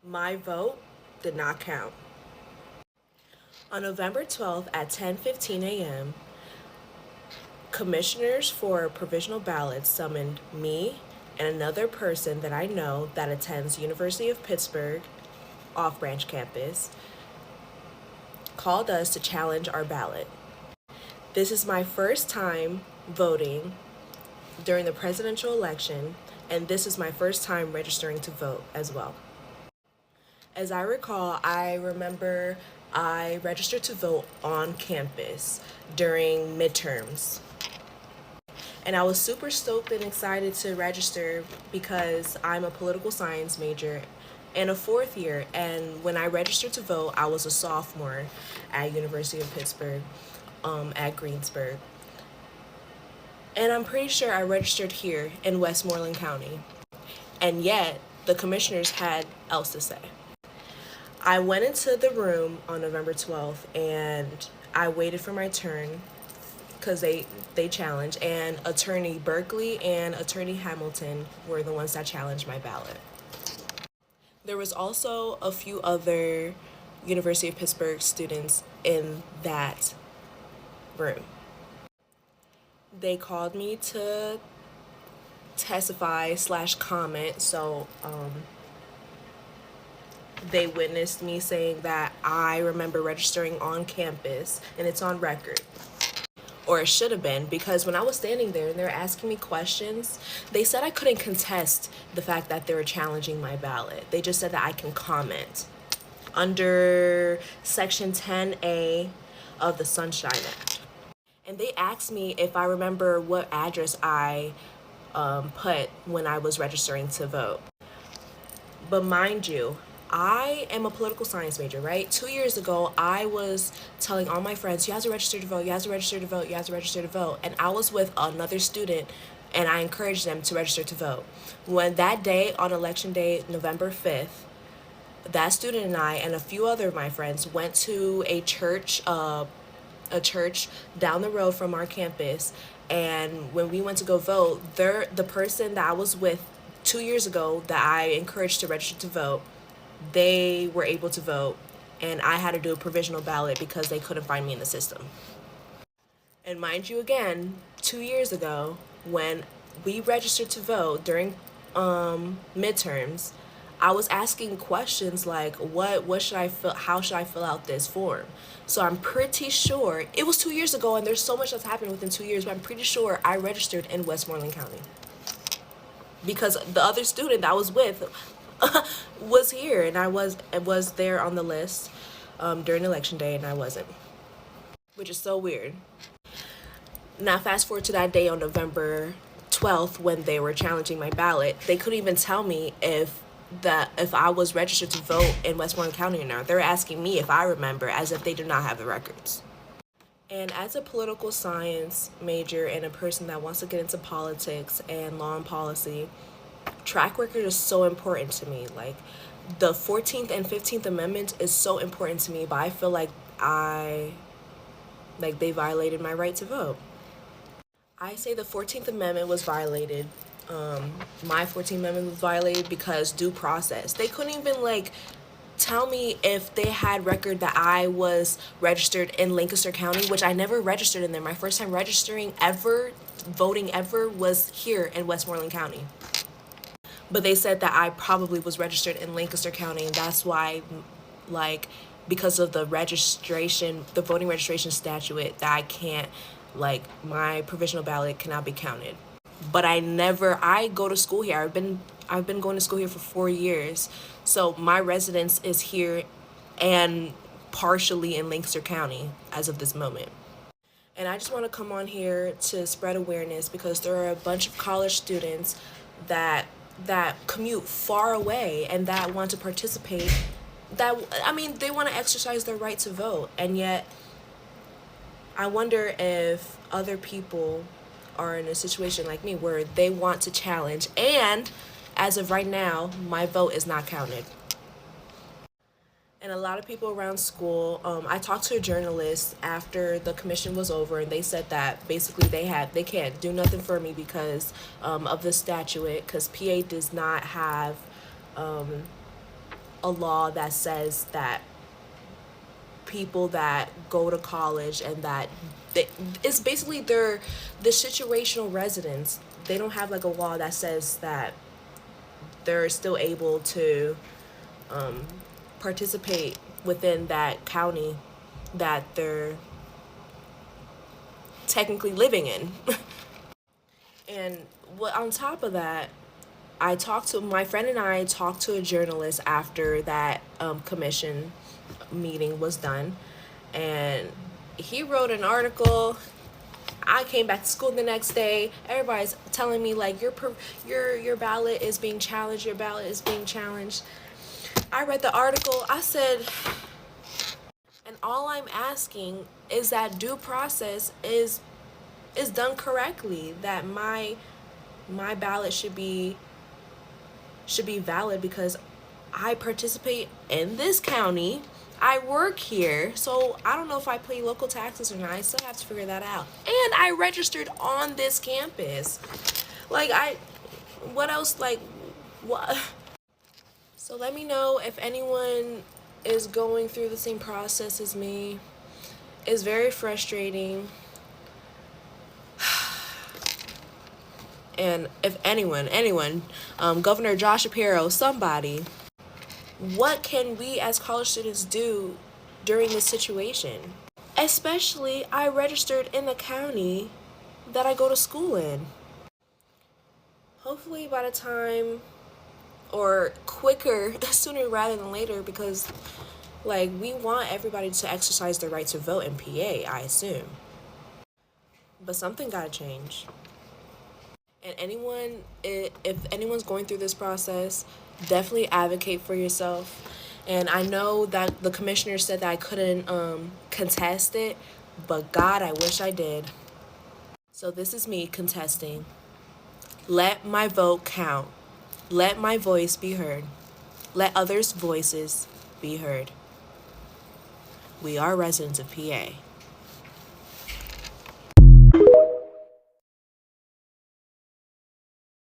My vote did not count. On November 12th at 10:15 a.m., commissioners for provisional ballots summoned me and another person that I know that attends University of Pittsburgh off-branch campus, called us to challenge our ballot. This is my first time voting during the presidential election, and this is my first time registering to vote as well. As I recall, I remember I registered to vote on campus during midterms. And I was super stoked and excited to register because I'm a political science major in a fourth year. And when I registered to vote, I was a sophomore at University of Pittsburgh, at Greensburg. And I'm pretty sure I registered here in Westmoreland County. And yet, the commissioners had else to say. I went into the room on November 12th and I waited for my turn because they challenged, and Attorney Berkeley and Attorney Hamilton were the ones that challenged my ballot. There was also a few other University of Pittsburgh students in that room. They called me to testify / comment, so they witnessed me saying that I remember registering on campus, and it's on record. Or it should have been, because when I was standing there and they were asking me questions, they said I couldn't contest the fact that they were challenging my ballot. They just said that I can comment under Section 10A of the Sunshine Act. And they asked me if I remember what address I put when I was registering to vote. But mind you, I am a political science major, right? 2 years ago, I was telling all my friends, you have to register to vote, you have to register to vote, you have to register to vote. And I was with another student and I encouraged them to register to vote. When that day, on election day, November 5th, that student and I and a few other of my friends went to a church down the road from our campus. And when we went to go vote, the person that I was with 2 years ago that I encouraged to register to vote, they were able to vote, and I had to do a provisional ballot because they couldn't find me in the system. And mind you, again, 2 years ago, when we registered to vote during midterms, I was asking questions like, what should I fill, how should I fill out this form? So I'm pretty sure, it was 2 years ago, and there's so much that's happened within 2 years, but I'm pretty sure I registered in Westmoreland County. Because the other student that I was with was here, and I was there on the list during election day, and I wasn't, which is so weird. Now fast forward to that day on November 12th when they were challenging my ballot. They couldn't even tell me if I was registered to vote in Westmoreland County or not. They were asking me if I remember, as if they did not have the records. And as a political science major and a person that wants to get into politics and law and policy, track record is so important to me. Like, the 14th and 15th Amendment is so important to me, but I feel like they violated my right to vote. I say the 14th Amendment was violated. My 14th Amendment was violated because due process. They couldn't even tell me if they had record that I was registered in Lancaster County, which I never registered in there. My first time voting ever was here in Westmoreland County. But they said that I probably was registered in Lancaster County, and that's why, because of the voting registration statute, that I can't, my provisional ballot cannot be counted. But I go to school here. I've been going to school here for 4 years. So my residence is here and partially in Lancaster County as of this moment. And I just want to come on here to spread awareness because there are a bunch of college students that commute far away and that want to participate, they want to exercise their right to vote. And yet I wonder if other people are in a situation like me where they want to challenge, and as of right now, my vote is not counted. And a lot of people around school, I talked to a journalist after the commission was over, and they said that basically they can't do nothing for me because of the statute, because PA does not have a law that says that people that go to college and that it's basically the situational residents. They don't have like a law that says that they're still able to participate within that county that they're technically living in. And what on top of that, my friend and I talked to a journalist after that commission meeting was done, and he wrote an article. I came back to school the next day. Everybody's telling me like your ballot is being challenged. Your ballot is being challenged. I read the article. I said, and all I'm asking is that due process is done correctly. That my ballot should be valid because I participate in this county. I work here, so I don't know if I pay local taxes or not. I still have to figure that out. And I registered on this campus. Like, what else? Like, what? So let me know if anyone is going through the same process as me. It's very frustrating. And if anyone, Governor Josh Shapiro, somebody, what can we as college students do during this situation? Especially, I registered in the county that I go to school in. Hopefully by the time, or quicker, sooner rather than later, because like we want everybody to exercise their right to vote in PA, I assume. But something gotta change. And if anyone's going through this process, definitely advocate for yourself. And I know that the commissioner said that I couldn't contest it, but God, I wish I did. So this is me contesting. Let my vote count. Let my voice be heard. Let others' voices be heard. We are residents of PA.